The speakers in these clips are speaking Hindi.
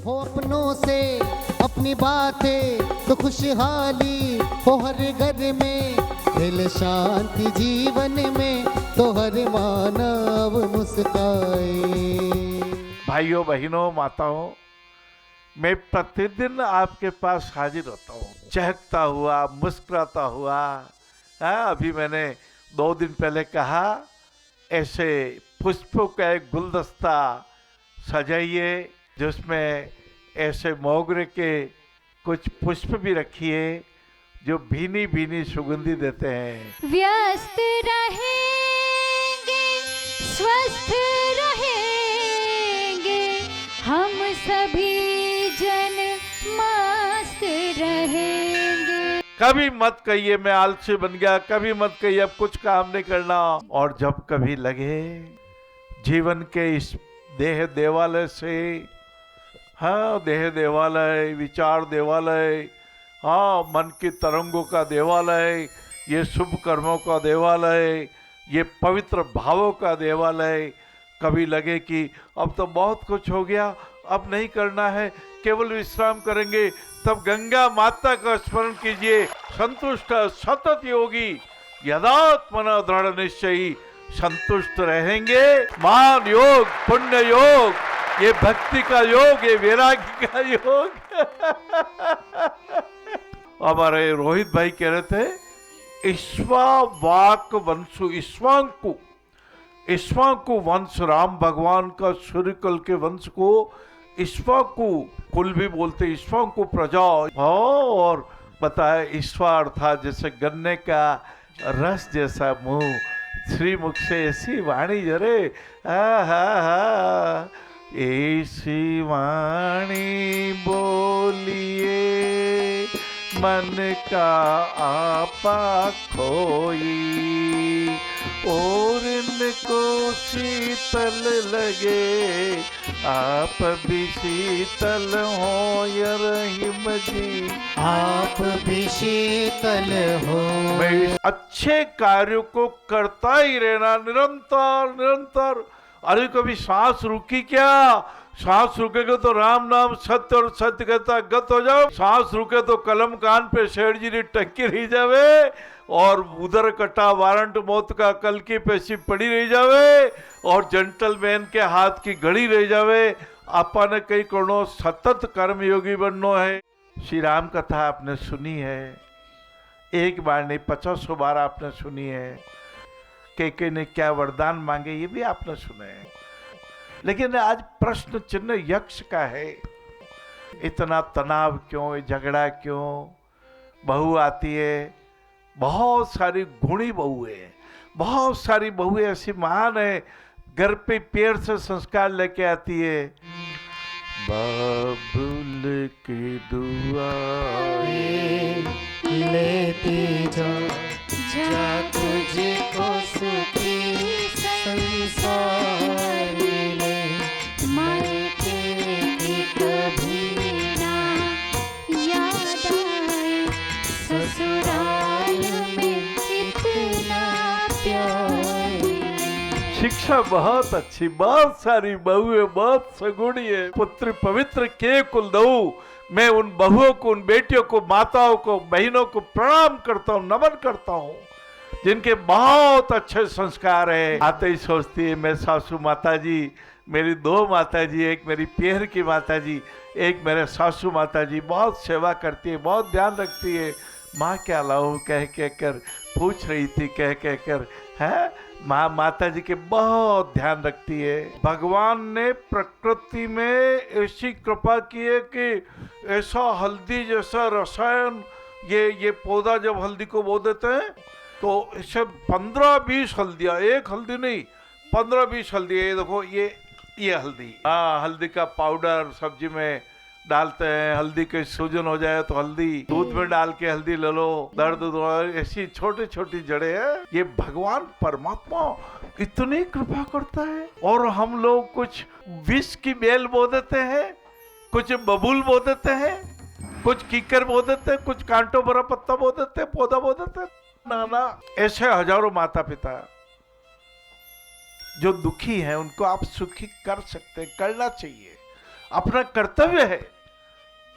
हो अपनों से अपनी बातें तो खुशहाली हो हर घर में, दिल शांति जीवन में तो हर मानव मुस्काए। भाइयों बहनों माताओं, मैं प्रतिदिन आपके पास हाजिर होता हूँ, चहकता हुआ, मुस्कुराता हुआ। अभी मैंने 2 दिन पहले कहा ऐसे पुष्पों का एक गुलदस्ता सजाइए जिसमें ऐसे मोगरे के कुछ पुष्प भी रखिए जो भीनी भीनी सुगंधी देते हैं। व्यस्त रहेंगे, स्वस्थ रहेंगे, हम सभी जन मस्त रहेंगे। कभी मत कहिए मैं आलसी बन गया, कभी मत कहिए अब कुछ काम नहीं करना। और जब कभी लगे जीवन के इस देह देवालय से, हाँ देह देवालय, विचार देवालय, हाँ मन की तरंगों का देवालय, ये शुभ कर्मों का देवालय, ये पवित्र भावों का देवालय, कभी लगे कि अब तो बहुत कुछ हो गया, अब नहीं करना है, केवल विश्राम करेंगे, तब गंगा माता का स्मरण कीजिए। संतुष्ट सतत योगी यदात्मना दृढ़ निश्चयी, संतुष्ट रहेंगे। मान योग, पुण्य योग, ये भक्ति का योग, ये वैराग्य का योग। हमारे रोहित भाई कह रहे थे ईश्वावाक वंशु, ईश्वाकु वंश, राम भगवान का सूर्यकुल के वंश को ईश्वाकु कुल भी बोलते, ईश्वाकु प्रजा। और बताया ईश्वा अर्थात जैसे गन्ने का रस जैसा मुंह, श्रीमुख से ऐसी वाणी जरे, ऐसी वाणी बोलिए मन का आपा खोई, और इनको शीतल लगे आप भी शीतल हो या रहीम जी, आप भी शीतल हो। अच्छे कार्यों को करता ही रहना निरंतर निरंतर। अरे कभी सांस रुकी क्या? सांस रुकेगा तो राम नाम सत्य और सत्य कहता गत हो जाओ। सांस रुके तो कलम कान पे शेठ जी टक्की रही जावे, और उधर कटा वारंट मौत का कल की पैसी पड़ी रही जावे, और जेंटलमैन के हाथ की घड़ी रह जावे। आपा ने कई करो सतत कर्मयोगी बननो है। श्री राम कथा आपने सुनी है, एक बार नहीं 50 बार आपने सुनी है। के ने क्या वरदान मांगे ये भी आपने सुने हैं। लेकिन आज प्रश्न चिन्ह यक्ष का है, इतना तनाव क्यों, झगड़ा क्यों? बहू आती है, बहुत सारी गुणी बहू है, बहुत सारी बहुएं ऐसी महान है, घर पे पेड़ से संस्कार लेके आती है। बाबुल की दुआएं लेती जा तुझको सुखी संसार मिले, मायके की कभी ना याद आए, ससुराल में इतना प्यार। शिक्षा बहुत अच्छी, बहुत सारी बहुएं, बहुत सगुणी है। पुत्र पवित्र के कुल दऊ, मैं उन बहुओं को, उन बेटियों को, माताओं को, बहनों को प्रणाम करता हूँ, नमन करता हूँ, जिनके बहुत अच्छे संस्कार है। आते ही सोचती है मैं सासू माता जी, मेरी 2 माता जी, एक मेरी पेहर की माता जी, एक मेरे सासू माता जी, बहुत सेवा करती है, बहुत ध्यान रखती है। माँ क्या लाऊं कह कर पूछ रही थी, कह कर है माँ माता जी के बहुत ध्यान रखती है। भगवान ने प्रकृति में ऐसी कृपा की है कि ऐसा हल्दी जैसा रसायन, ये पौधा जब हल्दी को बो देते हैं तो इसे 15-20 हल्दियाँ, एक हल्दी नहीं 15-20 हल्दी। ये देखो ये हल्दी, हाँ हल्दी का पाउडर सब्जी में डालते हैं। हल्दी के सूजन हो जाए तो हल्दी दूध में डाल के हल्दी ले लो, दर्द ऐसी छोटी छोटी जड़ें हैं। ये भगवान परमात्मा इतनी कृपा करता है। और हम लोग कुछ विष की बेल बो देते हैं, कुछ बबूल बो देते हैं, कुछ कीकर बो देते हैं, कुछ कांटो भरा पत्ता बो देते हैं, पौधा बो देते हैं। ना ऐसे हजारों माता पिता जो दुखी हैं उनको आप सुखी कर सकते हैं, करना चाहिए। अपना कर्तव्य है,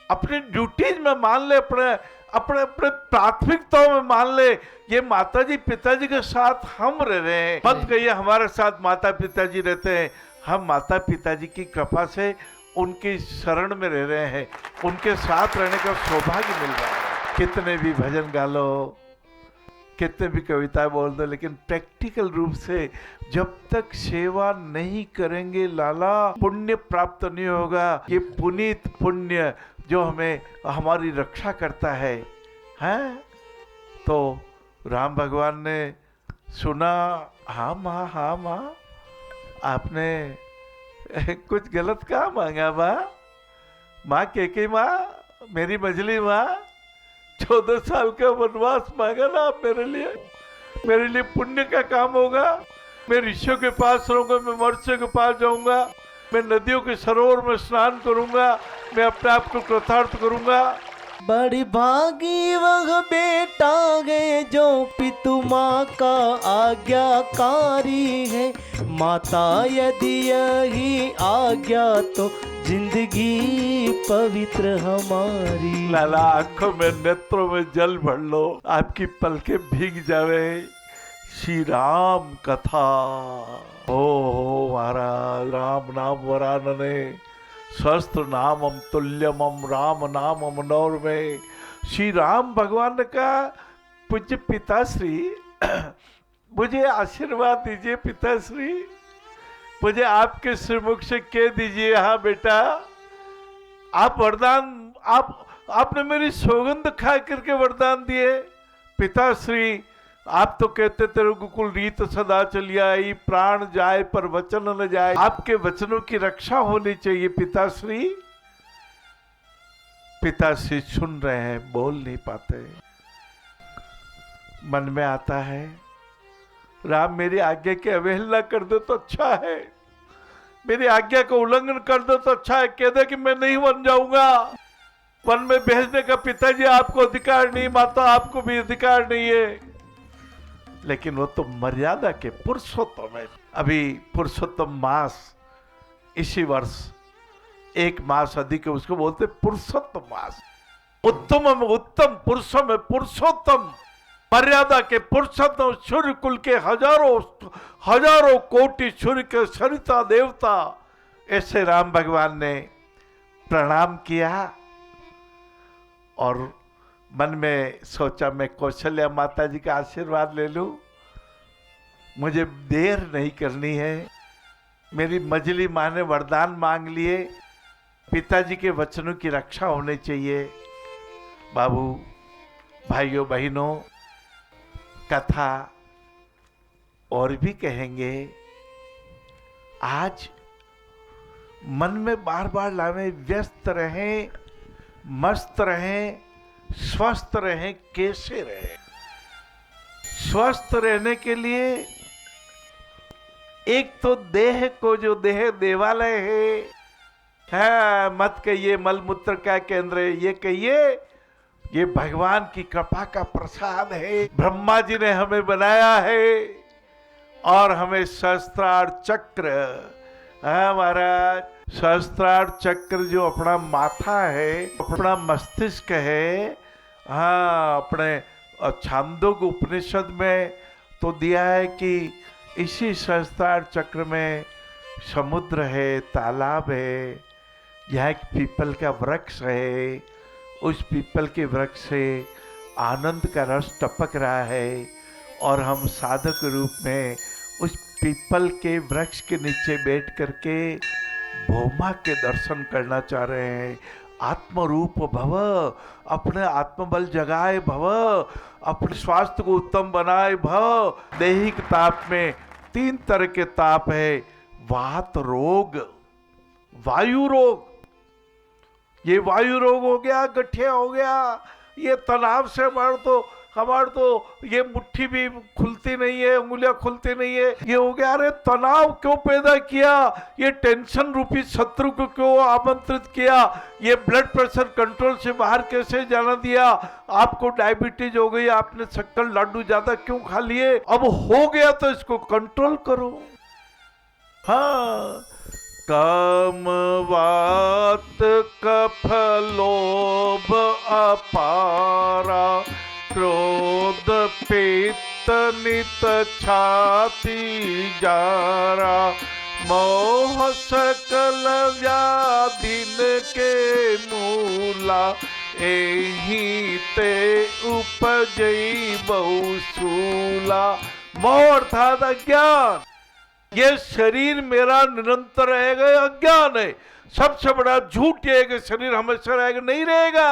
अपनी ड्यूटीज में मान ले, अपने अपने अपने प्राथमिकताओं में मान ले। ये माताजी पिताजी के साथ हम रह रहे हैं, मत कहिए हमारे साथ माता पिताजी रहते हैं। हम माता पिताजी की कृपा से उनकी शरण में रह रहे हैं, उनके साथ रहने का सौभाग्य मिल रहा है। कितने भी भजन गा लो, कितने भी कविताएं बोल दो, लेकिन प्रैक्टिकल रूप से जब तक सेवा नहीं करेंगे लाला, पुण्य प्राप्त नहीं होगा। ये पुनीत पुण्य जो हमें हमारी रक्षा करता है, हैं? तो राम भगवान ने सुना, हाँ माँ आपने कुछ गलत कहा मांगा माँ कैकेयी माँ, मेरी मझली माँ, 14 साल का वनवास मांगा ना आप मेरे लिए पुण्य का काम होगा। मैं ऋषियों के पास रहूंगा, मैं महर्षियों के पास जाऊंगा, मैं नदियों के सरोवर में स्नान करूंगा, मैं अपने आप को कृतार्थ करूंगा। बड़ी भागी वह बेटा है जो पितु माँ का आज्ञाकारी है। माता यदि यही आज्ञा तो जिंदगी पवित्र हमारी। लाला आंखों में नेत्रों में जल भर लो, आपकी पलकें भीग जावे। श्री राम कथा हो महाराज, राम नाम वरानने सहस्त्र नामम तुल्यमम राम नामम नौरमे। श्री राम भगवान ने कहा, पूज्य पिताश्री मुझे आशीर्वाद दीजिए, पिताश्री मुझे आपके श्रीमुख से कह दीजिए, हाँ बेटा आप वरदान, आपने मेरी सौगंध खा करके वरदान दिए। पिताश्री आप तो कहते थे रघुकुल रीत सदा चली आई, प्राण जाए पर वचन न जाए। आपके वचनों की रक्षा होनी चाहिए पिताश्री। पिताश्री सुन रहे हैं, बोल नहीं पाते। मन में आता है, राम मेरी आज्ञा की अवहेलना कर दे तो अच्छा है, मेरी आज्ञा का उल्लंघन कर दे तो अच्छा है। कह दे कि मैं नहीं वन जाऊंगा, वन में भेजने का पिताजी आपको अधिकार नहीं, माता आपको भी अधिकार नहीं है। लेकिन वो तो मर्यादा के पुरुषोत्तम है। अभी पुरुषोत्तम मास इसी वर्ष 1 मास अधिक है, उसको बोलते पुरुषोत्तम मास। उत्तम में उत्तम, पुरुषों में पुरुषोत्तम, मर्यादा के पुरुषोत्तम, सूर्य कुल के हजारों कोटि सूर्य के सरिता देवता। ऐसे राम भगवान ने प्रणाम किया और मन में सोचा मैं कौशल्या माता जी का आशीर्वाद ले लूं, मुझे देर नहीं करनी है। मेरी मझली माँ ने वरदान मांग लिए, पिताजी के वचनों की रक्षा होनी चाहिए। बाबू भाइयों बहनों, कथा और भी कहेंगे। आज मन में बार बार लावे, व्यस्त रहें, मस्त रहें, स्वस्थ रहें। कैसे रहें? स्वस्थ रहने के लिए एक तो देह को, जो देह देवालय है, मत कहिए मलमूत्र का केंद्र है, ये कहिए ये भगवान की कृपा का प्रसाद है। ब्रह्मा जी ने हमें बनाया है और हमें सहस्त्रार चक्र, हाँ महाराज, सहस्त्रार चक्र जो अपना माथा है, अपना मस्तिष्क है, हाँ अपने छांदोग उपनिषद में तो दिया है कि इसी सहस्त्रार चक्र में समुद्र है, तालाब है, यहाँ एक पीपल का वृक्ष है, उस पीपल के वृक्ष से आनंद का रस टपक रहा है और हम साधक रूप में उस पीपल के वृक्ष के नीचे बैठ करके भौमा के दर्शन करना चाह रहे हैं। आत्मरूप भव, अपने आत्मबल जगाए भव, अपने स्वास्थ्य को उत्तम बनाए भव। दैहिक ताप में 3 तरह के ताप है, वात रोग, वायु रोग, ये वायु रोग हो गया, गठिया हो गया, ये तनाव से हमारे तो ये मुट्ठी भी खुलती नहीं है, उंगलियां खुलती नहीं है, ये हो गया। अरे तनाव क्यों पैदा किया, ये टेंशन रूपी शत्रु को क्यों आमंत्रित किया, ये ब्लड प्रेशर कंट्रोल से बाहर कैसे जाना दिया, आपको डायबिटीज हो गई, आपने शक्कर लाडू ज्यादा क्यों खा लिए, अब हो गया तो इसको कंट्रोल करो। हाँ, काम वात कफ लोभ अपारा क्रोध पित्त नित छाती जारा मोह सकल व्याधिन के मूला एही ते उपजई बहुसूला। मोह अर्थात अज्ञान। ये शरीर मेरा निरंतर रहेगा, अज्ञान है। सबसे बड़ा झूठ ये है कि शरीर हमेशा रहेगा, नहीं रहेगा।